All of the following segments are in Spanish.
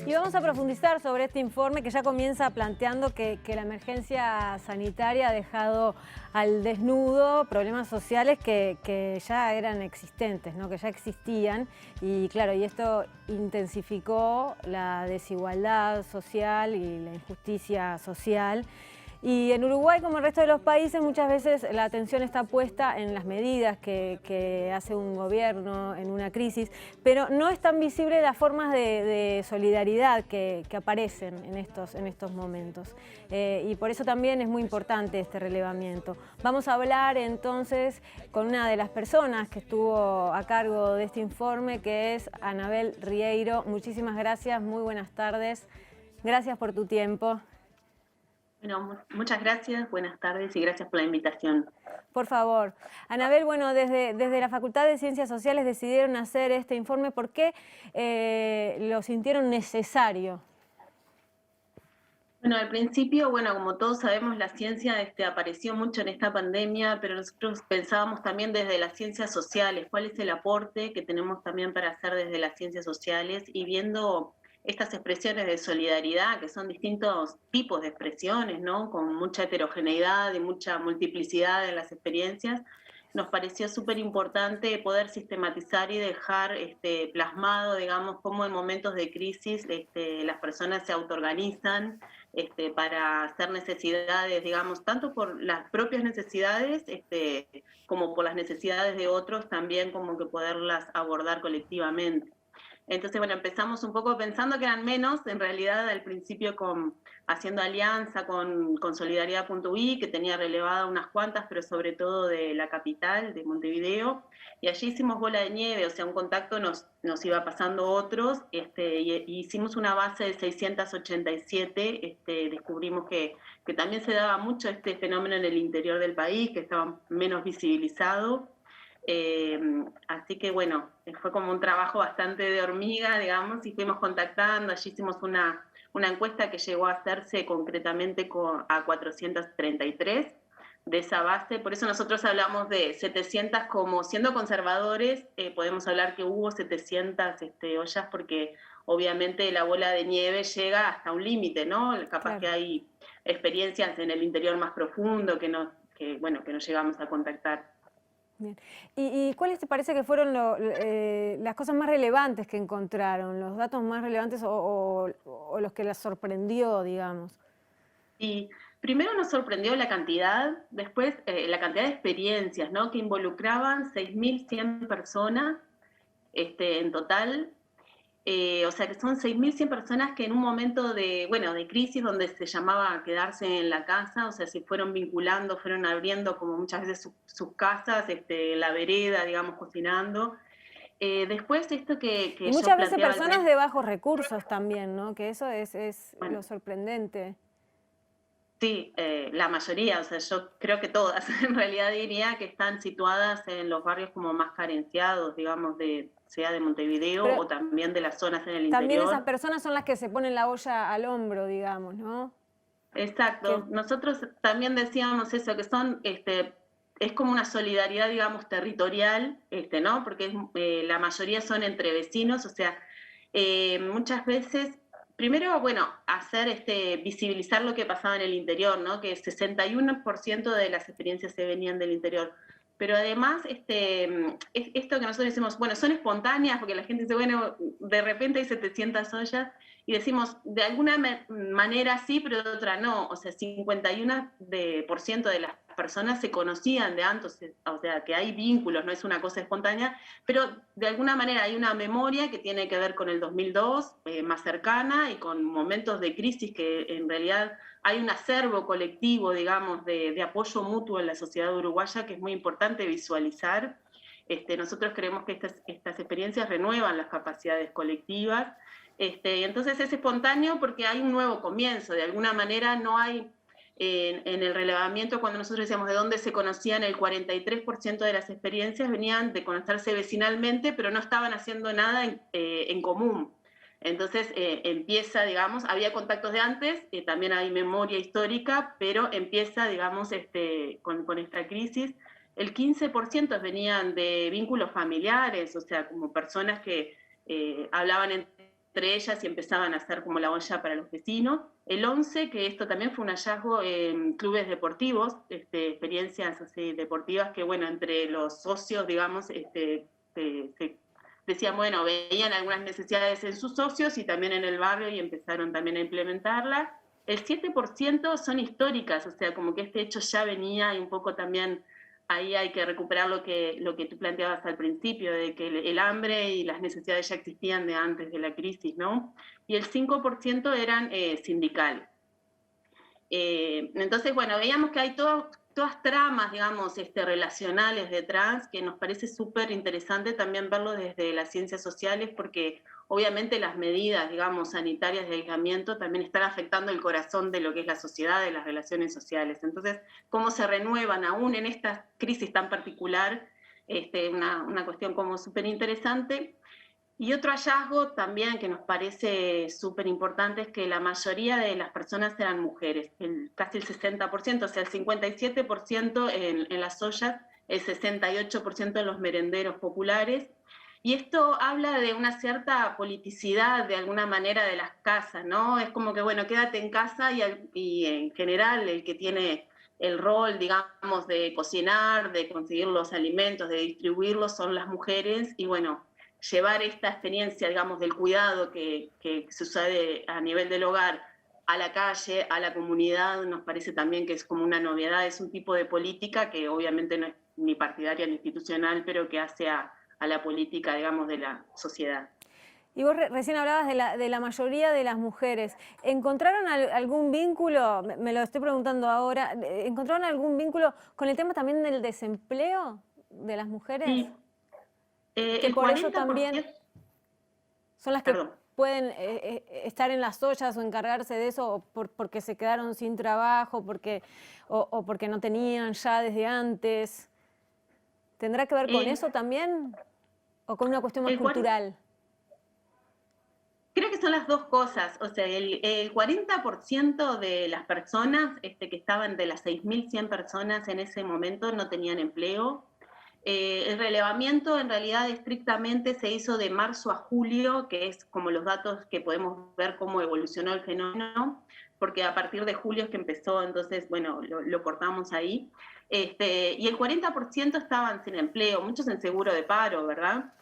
Y vamos a profundizar sobre este informe que ya comienza planteando que la emergencia sanitaria ha dejado al desnudo problemas sociales que ya eran existentes, ¿no? Que ya existían. Y claro, y esto intensificó la desigualdad social y la injusticia social. Y en Uruguay, como el resto de los países, muchas veces la atención está puesta en las medidas que hace un gobierno en una crisis, pero no es tan visible las formas de solidaridad que aparecen en estos momentos. Y por eso también es muy importante este relevamiento. Vamos a hablar entonces con una de las personas que estuvo a cargo de este informe, que es Anabel Rieiro. Muchísimas gracias, muy buenas tardes. Gracias por tu tiempo. Bueno, muchas gracias, buenas tardes y gracias por la invitación. Por favor. Anabel, bueno, desde la Facultad de Ciencias Sociales decidieron hacer este informe. ¿Por qué lo sintieron necesario? Bueno, al principio, bueno, como todos sabemos, la ciencia apareció mucho en esta pandemia, pero nosotros pensábamos también desde las ciencias sociales, cuál es el aporte que tenemos también para hacer desde las ciencias sociales y viendo estas expresiones de solidaridad, que son distintos tipos de expresiones, ¿no? Con mucha heterogeneidad y mucha multiplicidad en las experiencias, nos pareció súper importante poder sistematizar y dejar plasmado, digamos, cómo en momentos de crisis las personas se autoorganizan para hacer necesidades, digamos, tanto por las propias necesidades como por las necesidades de otros, también como que poderlas abordar colectivamente. Entonces, bueno, empezamos un poco pensando que eran menos, en realidad al principio haciendo alianza con Solidaridad.ui, que tenía relevada unas cuantas, pero sobre todo de la capital, de Montevideo, y allí hicimos bola de nieve, o sea, un contacto nos iba pasando otros, y hicimos una base de 687, descubrimos que también se daba mucho este fenómeno en el interior del país, que estaba menos visibilizado. Así que bueno, fue como un trabajo bastante de hormiga, digamos, y fuimos contactando. Allí hicimos una encuesta que llegó a hacerse concretamente a 433 de esa base. Por eso nosotros hablamos de 700 como siendo conservadores, podemos hablar que hubo 700 ollas porque obviamente la bola de nieve llega hasta un límite, ¿no? Capaz Claro. que hay experiencias en el interior más profundo que no llegamos a contactar. Bien. ¿Y cuáles te parece que fueron las cosas más relevantes que encontraron, los datos más relevantes o los que las sorprendió, digamos? Y primero nos sorprendió la cantidad, después la cantidad de experiencias, ¿no? Que involucraban 6.100 personas en total. O sea que son 6.100 personas que en un momento de crisis donde se llamaba quedarse en la casa, o sea, se fueron vinculando, fueron abriendo como muchas veces sus casas, la vereda, digamos, cocinando. Después esto que Y yo muchas veces planteaba al personas principio, de bajos recursos también, ¿no? Que eso es bueno, lo sorprendente. sí, la mayoría, o sea, yo creo que todas, en realidad diría que están situadas en los barrios como más carenciados, digamos, sea de Montevideo Pero o también de las zonas en el también esas interior. personas son las que se ponen la olla al hombro, digamos, ¿no? Que, Exacto, nosotros también decíamos eso, que es como una solidaridad, digamos, territorial, ¿no? Porque la mayoría son entre vecinos, o sea, muchas veces, primero, bueno, visibilizar lo que pasaba en el interior, ¿no? Que el 61% de las experiencias se venían del interior. Pero además, esto que nosotros decimos, bueno, son espontáneas, porque la gente dice, bueno, de repente hay 700 ollas, y decimos, de alguna manera sí, pero de otra no. O sea, 51% de las personas se conocían de antes, o sea, que hay vínculos, no es una cosa espontánea, pero de alguna manera hay una memoria que tiene que ver con el 2002, más cercana, y con momentos de crisis que en realidad hay un acervo colectivo, digamos, de apoyo mutuo en la sociedad uruguaya que es muy importante visualizar. Nosotros creemos que estas experiencias renuevan las capacidades colectivas. Entonces es espontáneo porque hay un nuevo comienzo, de alguna manera no hay, en el relevamiento cuando nosotros decíamos de dónde se conocían, el 43% de las experiencias venían de conocerse vecinalmente, pero no estaban haciendo nada en común. Entonces empieza, digamos, había contactos de antes, también hay memoria histórica, pero empieza, digamos, con esta crisis. el 15% venían de vínculos familiares, o sea, como personas que hablaban entre ellas y empezaban a hacer como la olla para los vecinos. El 11, que esto también fue un hallazgo en clubes deportivos, experiencias así deportivas que, bueno, entre los socios, digamos, se decían, bueno, veían algunas necesidades en sus socios y también en el barrio y empezaron también a implementarlas. El 7% son históricas, o sea, como que este hecho ya venía y un poco también ahí hay que recuperar lo que tú planteabas al principio, de que el hambre y las necesidades ya existían de antes de la crisis, ¿no? Y el 5% eran sindicales. Entonces, bueno, veíamos que hay todas tramas, digamos, relacionales detrás, que nos parece súper interesante también verlo desde las ciencias sociales, porque obviamente las medidas, digamos, sanitarias de aislamiento también están afectando el corazón de lo que es la sociedad, de las relaciones sociales. Entonces, cómo se renuevan aún en esta crisis tan particular, una cuestión como súper interesante. Y otro hallazgo también que nos parece súper importante es que la mayoría de las personas eran mujeres, casi el 60%, o sea, el 57% en las ollas, el 68% en los merenderos populares. Y esto habla de una cierta politicidad, de alguna manera, de las casas, ¿no? Es como que, bueno, quédate en casa y en general el que tiene el rol, digamos, de cocinar, de conseguir los alimentos, de distribuirlos, son las mujeres. Y bueno, llevar esta experiencia, digamos, del cuidado que sucede a nivel del hogar a la calle, a la comunidad, nos parece también que es como una novedad, es un tipo de política que obviamente no es ni partidaria ni institucional, pero que hace a la política, digamos, de la sociedad. Y vos recién hablabas de la mayoría de las mujeres. ¿Encontraron algún vínculo, me lo estoy preguntando ahora, ¿encontraron algún vínculo con el tema también del desempleo de las mujeres? Sí. Que por eso también son las que Perdón. pueden estar en las ollas o encargarse de eso porque se quedaron sin trabajo, o porque no tenían ya desde antes. ¿Tendrá que ver con eso también? ¿O con una cuestión más cultural? Creo que son las dos cosas. O sea, el 40% de las personas que estaban, de las 6.100 personas en ese momento, no tenían empleo. El relevamiento en realidad estrictamente se hizo de marzo a julio, que es como los datos que podemos ver cómo evolucionó el fenómeno, porque a partir de julio es que empezó, entonces, bueno, lo cortamos ahí. Y el 40% estaban sin empleo, muchos en seguro de paro, ¿verdad?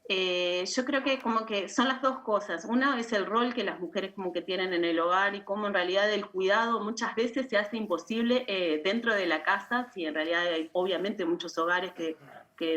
Yo creo que como que son las dos cosas. Una es el rol que las mujeres como que tienen en el hogar y cómo en realidad el cuidado muchas veces se hace imposible dentro de la casa, si en realidad hay obviamente muchos hogares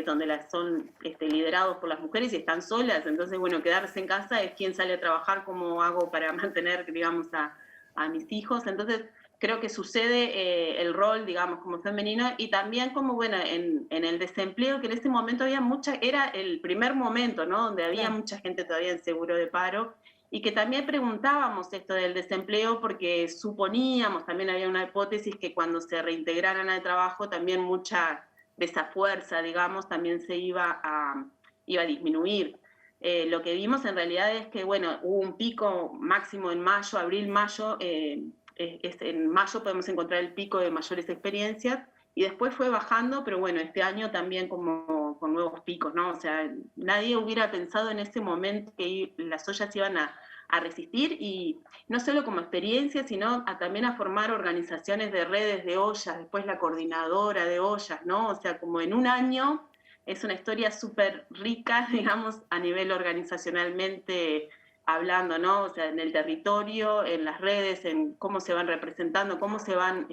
donde son liderados por las mujeres y están solas. Entonces, bueno, quedarse en casa es quién sale a trabajar, cómo hago para mantener, digamos, a mis hijos. Entonces, creo que sucede el rol, digamos, como femenino, y también como, bueno, en el desempleo, que en ese momento había era el primer momento, ¿no? Donde había mucha gente todavía en seguro de paro, y que también preguntábamos esto del desempleo porque suponíamos, también había una hipótesis que cuando se reintegraran al trabajo, también mucha de esa fuerza, digamos, también se iba a disminuir. Lo que vimos en realidad es que, bueno, hubo un pico máximo en mayo, abril, mayo, en mayo podemos encontrar el pico de mayores experiencias y después fue bajando, pero bueno, este año también como con nuevos picos, ¿no? O sea, nadie hubiera pensado en ese momento que las ollas iban a resistir, y no solo como experiencia, sino también a formar organizaciones de redes de ollas, después la coordinadora de ollas, ¿no? O sea, como en un año es una historia súper rica, digamos, a nivel organizacionalmente hablando, ¿no? O sea, en el territorio, en las redes, en cómo se van representando, cómo se van,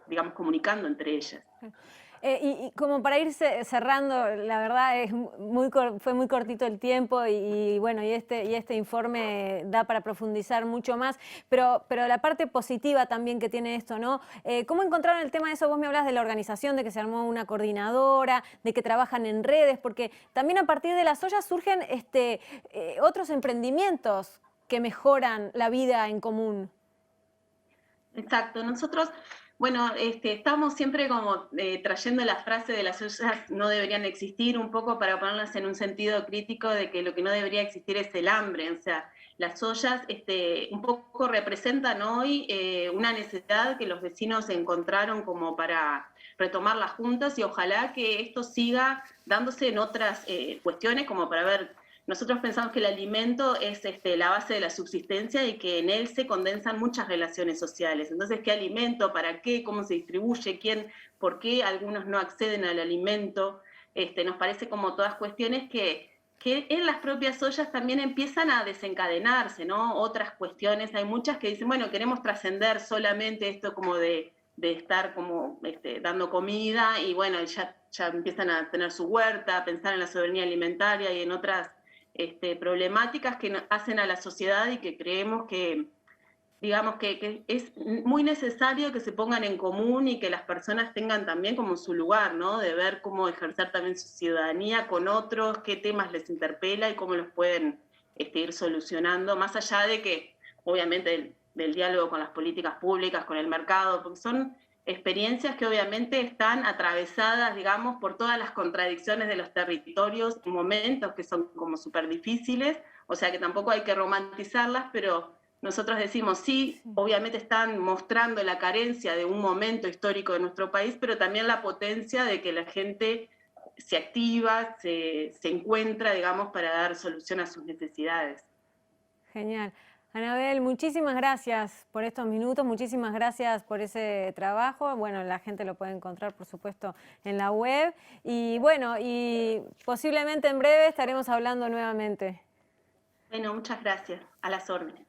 digamos, comunicando entre ellas. Y como para ir cerrando, la verdad fue muy cortito el tiempo y bueno, y este informe da para profundizar mucho más, pero la parte positiva también que tiene esto, ¿no? ¿Cómo encontraron el tema de eso? Vos me hablas de la organización, de que se armó una coordinadora, de que trabajan en redes, porque también a partir de las ollas surgen otros emprendimientos que mejoran la vida en común. Exacto, nosotros, bueno, estamos siempre como trayendo la frase de las ollas no deberían existir, un poco para ponerlas en un sentido crítico de que lo que no debería existir es el hambre. O sea, las ollas un poco representan hoy una necesidad que los vecinos encontraron como para retomarlas juntas y ojalá que esto siga dándose en otras cuestiones, como para ver, nosotros pensamos que el alimento es la base de la subsistencia y que en él se condensan muchas relaciones sociales. Entonces, ¿qué alimento? ¿Para qué? ¿Cómo se distribuye? ¿Quién? ¿Por qué algunos no acceden al alimento? Nos parece como todas cuestiones que en las propias ollas también empiezan a desencadenarse, ¿no? Otras cuestiones, hay muchas que dicen, bueno, queremos trascender solamente esto como de estar como dando comida y bueno, ya empiezan a tener su huerta, a pensar en la soberanía alimentaria y en otras problemáticas que hacen a la sociedad y que creemos que, digamos, que es muy necesario que se pongan en común y que las personas tengan también como su lugar, ¿no? De ver cómo ejercer también su ciudadanía con otros, qué temas les interpela y cómo los pueden ir solucionando, más allá de que, obviamente, del diálogo con las políticas públicas, con el mercado, porque son experiencias que obviamente están atravesadas, digamos, por todas las contradicciones de los territorios, momentos que son como súper difíciles, o sea que tampoco hay que romantizarlas, pero nosotros decimos, sí, obviamente están mostrando la carencia de un momento histórico de nuestro país, pero también la potencia de que la gente se activa, se encuentra, digamos, para dar solución a sus necesidades. Genial. Anabel, muchísimas gracias por estos minutos, muchísimas gracias por ese trabajo. Bueno, la gente lo puede encontrar, por supuesto, en la web. Y bueno, y posiblemente en breve estaremos hablando nuevamente. Bueno, muchas gracias. A las órdenes.